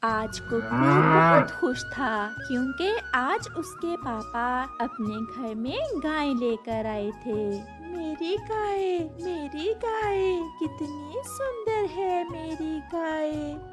आज कुकू बहुत खुश था क्योंकि आज उसके पापा अपने घर में गाय लेकर आए थे। मेरी गाय कितनी सुंदर है मेरी गाय।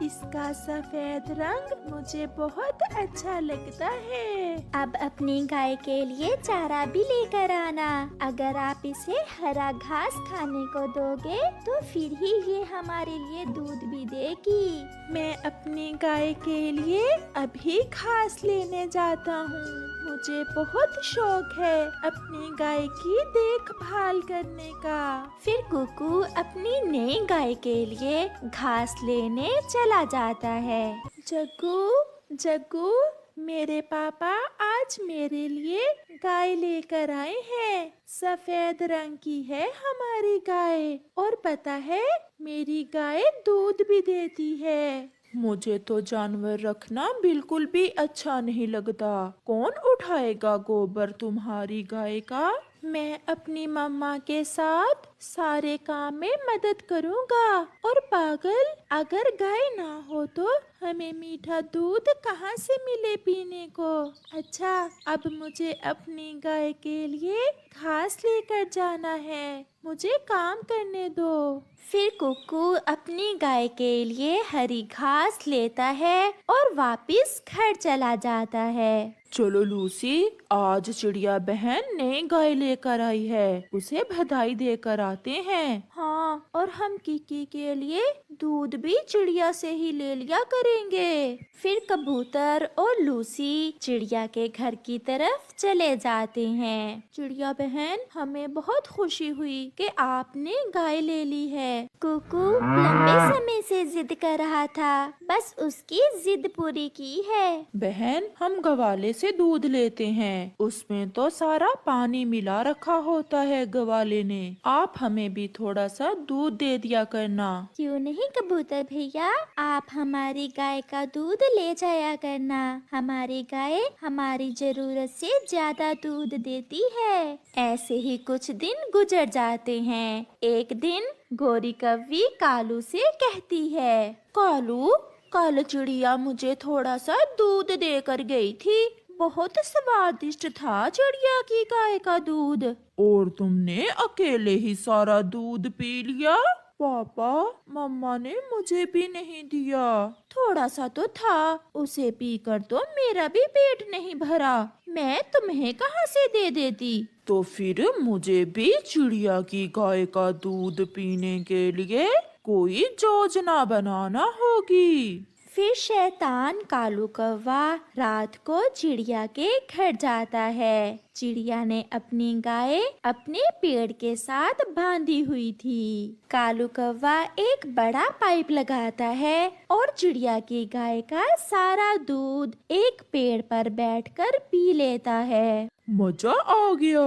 इसका सफेद रंग मुझे बहुत अच्छा लगता है। अब अपनी गाय के लिए चारा भी लेकर आना। अगर आप इसे हरा घास खाने को दोगे तो फिर ही ये हमारे लिए दूध भी देगी। मैं अपनी गाय के लिए अभी घास लेने जाता हूँ। मुझे बहुत शौक है अपनी गाय की देखभाल करने का। फिर कुकू अपनी नई गाय के लिए घास लेने चला जाता है। जग्गू जग्गू, मेरे पापा आज मेरे लिए गाय लेकर आए हैं। सफेद रंग की है हमारी गाय और पता है मेरी गाय दूध भी देती है। मुझे तो जानवर रखना बिल्कुल भी अच्छा नहीं लगता। कौन उठाएगा गोबर तुम्हारी गाय का? मैं अपनी मम्मा के साथ सारे काम में मदद करूँगा। और पागल, अगर गाय ना हो तो हमें मीठा दूध कहाँ से मिले पीने को? अच्छा, अब मुझे अपनी गाय के लिए घास लेकर जाना है। मुझे काम करने दो। फिर कुकू अपनी गाय के लिए हरी घास लेता है और वापस घर चला जाता है। चलो लूसी, आज चिड़िया बहन नई गाय लेकर आई है, उसे बधाई देकर आते हैं। हाँ, और हम किकी के लिए दूध भी चिड़िया से ही ले लिया करेंगे। फिर कबूतर और लूसी चिड़िया के घर की तरफ चले जाते हैं। चिड़िया बहन, हमें बहुत खुशी हुई कि आपने गाय ले ली है। कुकू लंबे समय से जिद कर रहा था, बस उसकी जिद पूरी की है। बहन, हम गवाले से दूध लेते हैं, उसमें तो सारा पानी मिला रखा होता है गवाले ने। आप हमें भी थोड़ा सा दूध दे दिया करना। क्यों नहीं कबूतर भैया, आप हमारी गाय का दूध ले जाया करना। हमारी गाय हमारी जरूरत से ज्यादा दूध देती है। ऐसे ही कुछ दिन गुजर जाते हैं। एक दिन गोरी कव्वी कालू से कहती है, कालू, कल चिड़िया मुझे थोड़ा सा दूध देकर गई थी। बहुत स्वादिष्ट था चिड़िया की गाय का दूध। और तुमने अकेले ही सारा दूध पी लिया? पापा, मम्मा ने मुझे भी नहीं दिया। थोड़ा सा तो था, उसे पीकर तो मेरा भी पेट नहीं भरा। मैं तुम्हें कहाँ से दे देती? तो फिर मुझे भी चिड़िया की गाय का दूध पीने के लिए कोई योजना बनाना होगी। फिर शैतान कालू कौवा रात को चिड़िया के घर जाता है। चिड़िया ने अपनी गाय अपने पेड़ के साथ बांधी हुई थी। कालू कौवा एक बड़ा पाइप लगाता है और चिड़िया की गाय का सारा दूध एक पेड़ पर बैठकर पी लेता है। मजा आ गया,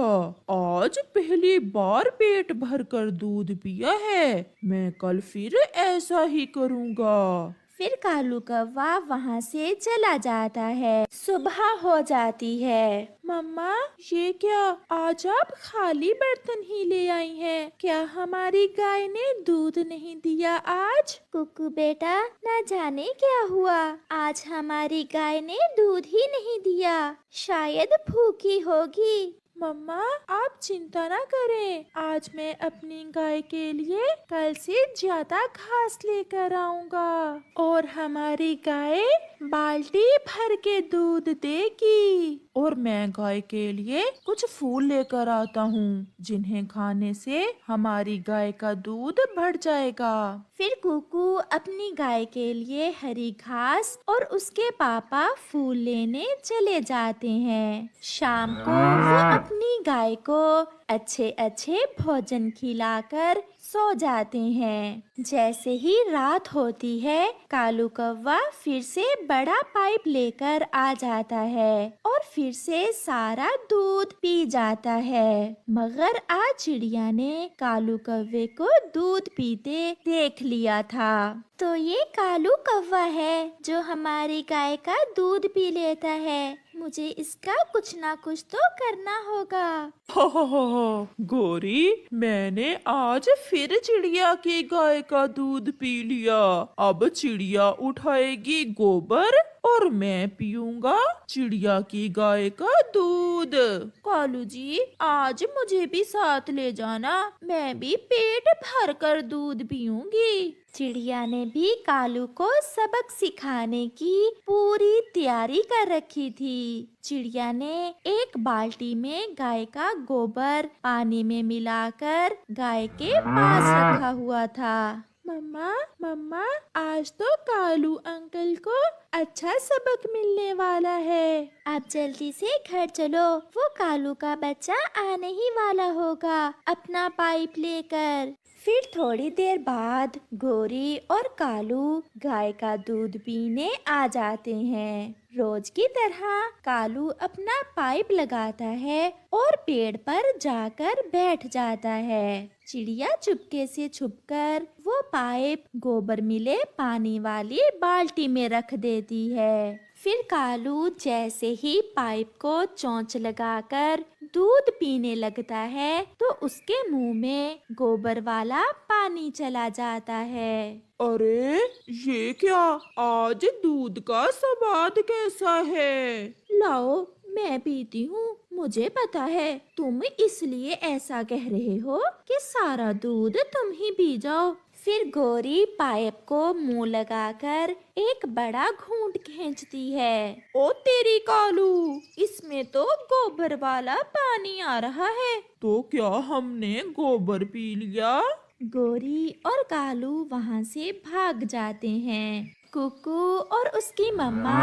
आज पहली बार पेट भरकर दूध पिया है। मैं कल फिर ऐसा ही करूँगा। फिर कालू कौवा वहाँ से चला जाता है। सुबह हो जाती है। मम्मा, ये क्या, आज आप खाली बर्तन ही ले आई हैं? क्या हमारी गाय ने दूध नहीं दिया आज? कुकू बेटा, न जाने क्या हुआ, आज हमारी गाय ने दूध ही नहीं दिया। शायद भूखी होगी। मम्मा, आप चिंता ना करें, आज मैं अपनी गाय के लिए कल से ज्यादा घास लेकर आऊंगा और हमारी गाय बाल्टी भर के दूध देगी। और मैं गाय के लिए कुछ फूल लेकर आता हूँ, जिन्हें खाने से हमारी गाय का दूध बढ़ जाएगा। फिर कुकू अपनी गाय के लिए हरी घास और उसके पापा फूल लेने चले जाते हैं। शाम को वो अपनी गाय को अच्छे अच्छे भोजन खिलाकर सो जाते हैं। जैसे ही रात होती है, कालू कौवा फिर से बड़ा पाइप लेकर आ जाता है और फिर से सारा दूध पी जाता है। मगर आज चिड़िया ने कालू कौवे को दूध पीते देख लिया था। तो ये कालू कौवा है जो हमारी गाय का दूध पी लेता है। मुझे इसका कुछ ना कुछ तो करना होगा। हा, गोरी, मैंने आज फिर चिड़िया की गाय का दूध पी लिया। अब चिड़िया उठाएगी गोबर और मैं पीऊंगा चिड़िया की गाय का दूध। कालू जी, आज मुझे भी साथ ले जाना, मैं भी पेट भर कर दूध पीऊंगी। चिड़िया ने भी कालू को सबक सिखाने की पूरी तैयारी कर रखी थी। चिड़िया ने एक बाल्टी में गाय का गोबर पानी में मिलाकर गाय के पास रखा हुआ था। मम्मा मम्मा, आज तो कालू अंकल को अच्छा सबक मिलने वाला है। आप जल्दी से घर चलो, वो कालू का बच्चा आने ही वाला होगा अपना पाइप लेकर। फिर थोड़ी देर बाद गोरी और कालू गाय का दूध पीने आ जाते हैं। रोज की तरह कालू अपना पाइप लगाता है और पेड़ पर जाकर बैठ जाता है। चिड़िया चुपके से छुपकर वो पाइप गोबर मिले पानी वाली बाल्टी में रख देती है। फिर कालू जैसे ही पाइप को चोंच लगाकर दूध पीने लगता है तो उसके मुंह में गोबर वाला पानी चला जाता है। अरे ये क्या, आज दूध का स्वाद कैसा है? लाओ, मैं पीती हूँ। मुझे पता है तुम इसलिए ऐसा कह रहे हो कि सारा दूध तुम ही पी जाओ। फिर गोरी पाइप को मुंह लगाकर एक बड़ा घूंट खींचती है। ओ तेरी कालू, इसमें तो गोबर वाला पानी आ रहा है। तो क्या हमने गोबर पी लिया? गोरी और कालू वहाँ से भाग जाते हैं। कुकू और उसकी मम्मा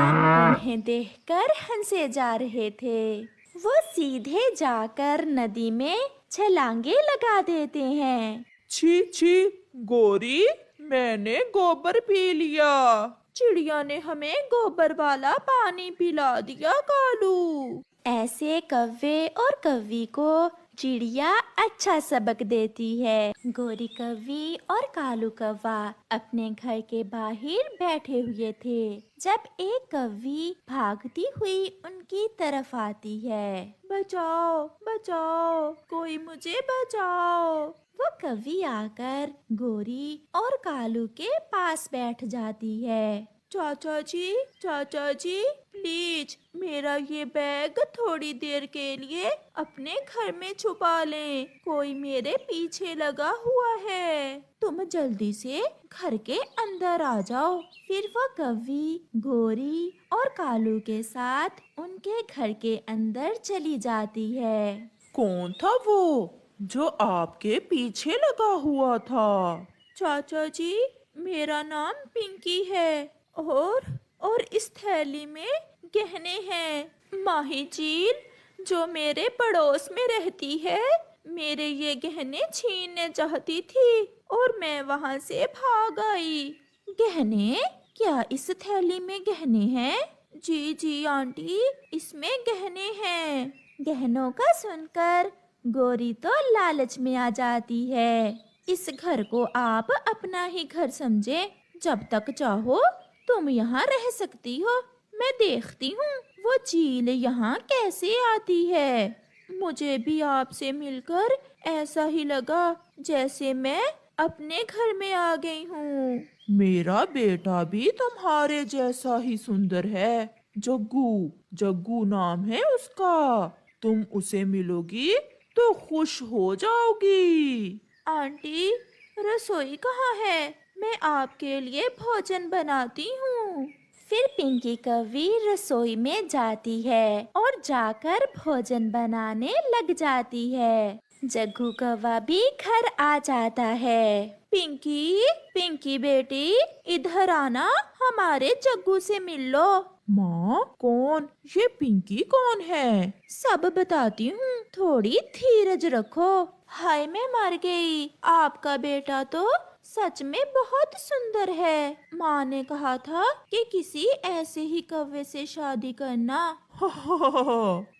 उन्हें देखकर हंसे जा रहे थे। वो सीधे जाकर नदी में छलांगे लगा देते हैं। छी छी गोरी, मैंने गोबर पी लिया। चिड़िया ने हमें गोबर वाला पानी पिला दिया कालू। ऐसे कव्वे और कव्वी को चिड़िया अच्छा सबक देती है। गोरी कव्वी और कालू कव्वा अपने घर के बाहर बैठे हुए थे जब एक कव्वी भागती हुई उनकी तरफ आती है। बचाओ बचाओ, कोई मुझे बचाओ। वो कव्वी आकर गोरी और कालू के पास बैठ जाती है। चाचा जी, प्लीज मेरा ये बैग थोड़ी देर के लिए अपने घर में छुपा लें। कोई मेरे पीछे लगा हुआ है। तुम जल्दी से घर के अंदर आ जाओ। फिर वो कव्वी गोरी और कालू के साथ उनके घर के अंदर चली जाती है। कौन था वो जो आपके पीछे लगा हुआ था? चाचा जी, मेरा नाम पिंकी है और इस थैली में गहने हैं। माही चील जो मेरे पड़ोस में रहती है, मेरे ये गहने छीनने चाहती थी और मैं वहाँ से भाग आई। गहने? क्या इस थैली में गहने हैं? जी आंटी, इसमें गहने हैं। गहनों का सुनकर गोरी तो लालच में आ जाती है। इस घर को आप अपना ही घर समझे। जब तक चाहो तुम यहाँ रह सकती हो। मैं देखती हूँ वो चील यहाँ कैसे आती है। मुझे भी आपसे मिलकर ऐसा ही लगा जैसे मैं अपने घर में आ गई हूँ। मेरा बेटा भी तुम्हारे जैसा ही सुंदर है। जग्गू नाम है उसका। तुम उसे मिलोगी तो खुश हो जाओगी। आंटी, रसोई कहाँ है? मैं आपके लिए भोजन बनाती हूँ। फिर पिंकी कव्वी रसोई में जाती है और जाकर भोजन बनाने लग जाती है। जग्गू कौवा भी घर आ जाता है। पिंकी बेटी, इधर आना, हमारे जग्गू से मिल लो। माँ, कौन? ये पिंकी कौन है? सब बताती हूँ, थोड़ी धीरज रखो। हाय, मैं मर गई। आपका बेटा तो सच में बहुत सुंदर है। माँ ने कहा था कि किसी ऐसे ही कौवे से शादी करना।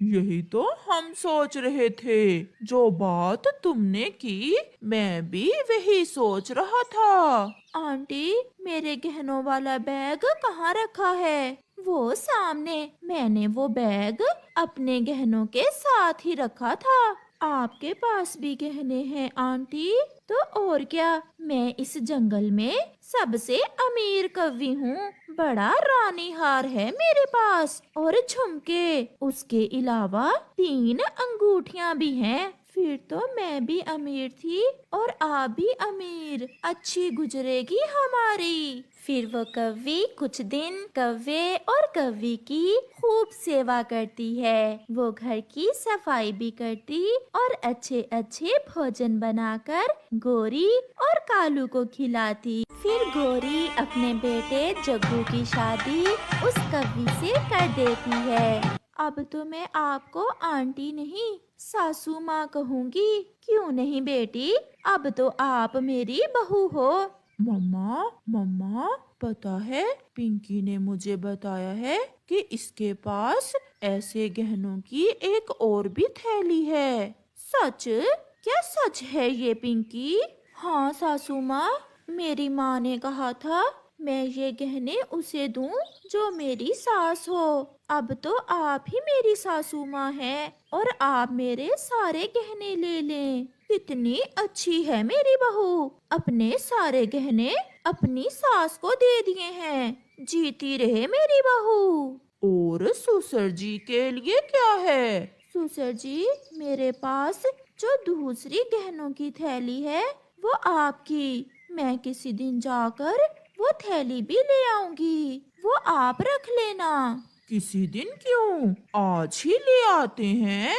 यही तो हम सोच रहे थे। जो बात तुमने की मैं भी वही सोच रहा था। आंटी, मेरे गहनों वाला बैग कहाँ रखा है? वो सामने। मैंने वो बैग अपने गहनों के साथ ही रखा था। आपके पास भी गहने हैं आंटी? तो और क्या, मैं इस जंगल में सबसे अमीर कौवी हूँ। बड़ा रानी हार है मेरे पास और झुमके। उसके अलावा 3 अंगूठियाँ भी हैं। फिर तो मैं भी अमीर थी और आप भी अमीर। अच्छी गुजरेगी हमारी। फिर वो कौवी कुछ दिन कौवे और कौवी की खूब सेवा करती है। वो घर की सफाई भी करती और अच्छे अच्छे भोजन बनाकर गोरी और कालू को खिलाती। फिर गोरी अपने बेटे जग्गू की शादी उस कौवी से कर देती है। अब तो मैं आपको आंटी नहीं सासू माँ कहूँगी। क्यों नहीं बेटी, अब तो आप मेरी बहू हो। मम्मा मम्मा, पता है पिंकी ने मुझे बताया है कि इसके पास ऐसे गहनों की एक और भी थैली है। सच? क्या सच है ये पिंकी? हाँ सासू माँ, मेरी माँ ने कहा था मैं ये गहने उसे दूं जो मेरी सास हो। अब तो आप ही मेरी सासू माँ हैं और आप मेरे सारे गहने ले लें। कितनी अच्छी है मेरी बहू, अपने सारे गहने अपनी सास को दे दिए हैं। जीती रहे मेरी बहू। और सुसर जी के लिए क्या है? सुसर जी, मेरे पास जो दूसरी गहनों की थैली है वो आपकी। मैं किसी दिन जाकर वो थैली भी ले आऊंगी, वो आप रख लेना। किसी दिन क्यों, आज ही ले आते हैं।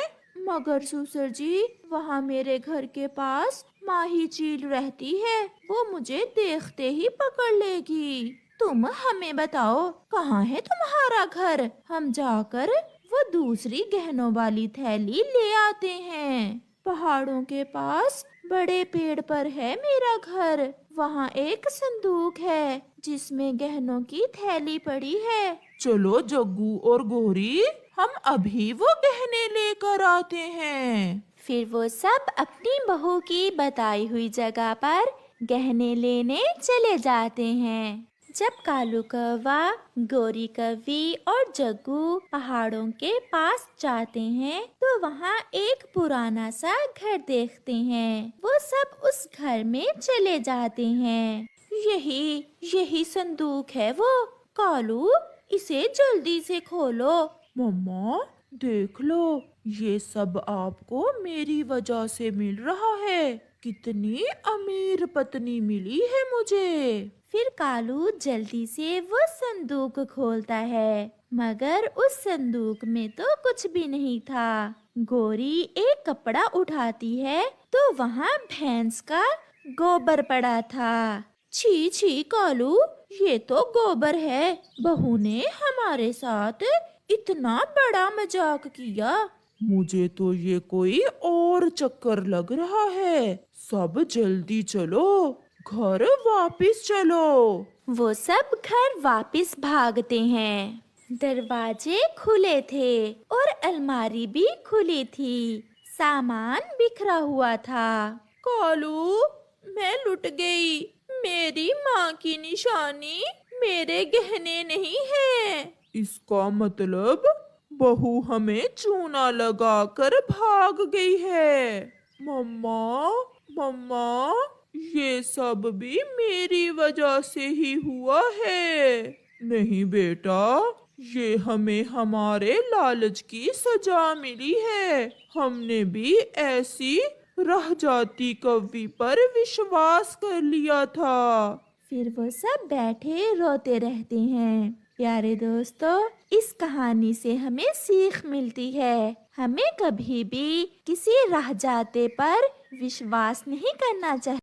मगर सुसर जी, वहाँ मेरे घर के पास माही चील रहती है। वो मुझे देखते ही पकड़ लेगी। तुम हमें बताओ कहाँ है तुम्हारा घर, हम जाकर वो दूसरी गहनों वाली थैली ले आते हैं। पहाड़ों के पास बड़े पेड़ पर है मेरा घर। वहाँ एक संदूक है जिसमें गहनों की थैली पड़ी है। चलो जग्गू और गोरी, हम अभी वो गहने लेकर आते हैं। फिर वो सब अपनी बहू की बताई हुई जगह पर गहने लेने चले जाते हैं। जब कालू कौवा, गोरी कौवी और जग्गू पहाड़ों के पास जाते हैं तो वहाँ एक पुराना सा घर देखते हैं। वो सब उस घर में चले जाते हैं। यही यही संदूक है वो। कालू, इसे जल्दी से खोलो। मम्मा देख लो, ये सब आपको मेरी वजह से मिल रहा है। कितनी अमीर पत्नी मिली है मुझे। फिर कालू जल्दी से वो संदूक खोलता है, मगर उस संदूक में तो कुछ भी नहीं था। गोरी एक कपड़ा उठाती है तो वहाँ भैंस का गोबर पड़ा था। छी छी कालू, ये तो गोबर है। बहू ने हमारे साथ इतना बड़ा मजाक किया। मुझे तो ये कोई और चक्कर लग रहा है। सब जल्दी चलो, घर वापस चलो। वो सब घर वापस भागते हैं। दरवाजे खुले थे और अलमारी भी खुली थी। सामान बिखरा हुआ था। कालू, मैं लुट गई। मेरी माँ की निशानी मेरे गहने नहीं है। इसका मतलब बहू हमें चूना लगाकर भाग गई है। मम्मा मम्मा, ये सब भी मेरी वजह से ही हुआ है। नहीं बेटा, ये हमें हमारे लालच की सजा मिली है। हमने भी ऐसी रह जाती कौवी पर विश्वास कर लिया था। फिर वो सब बैठे रोते रहते हैं। प्यारे दोस्तों, इस कहानी से हमें सीख मिलती है। हमें कभी भी किसी राह जाते पर विश्वास नहीं करना चाहिए।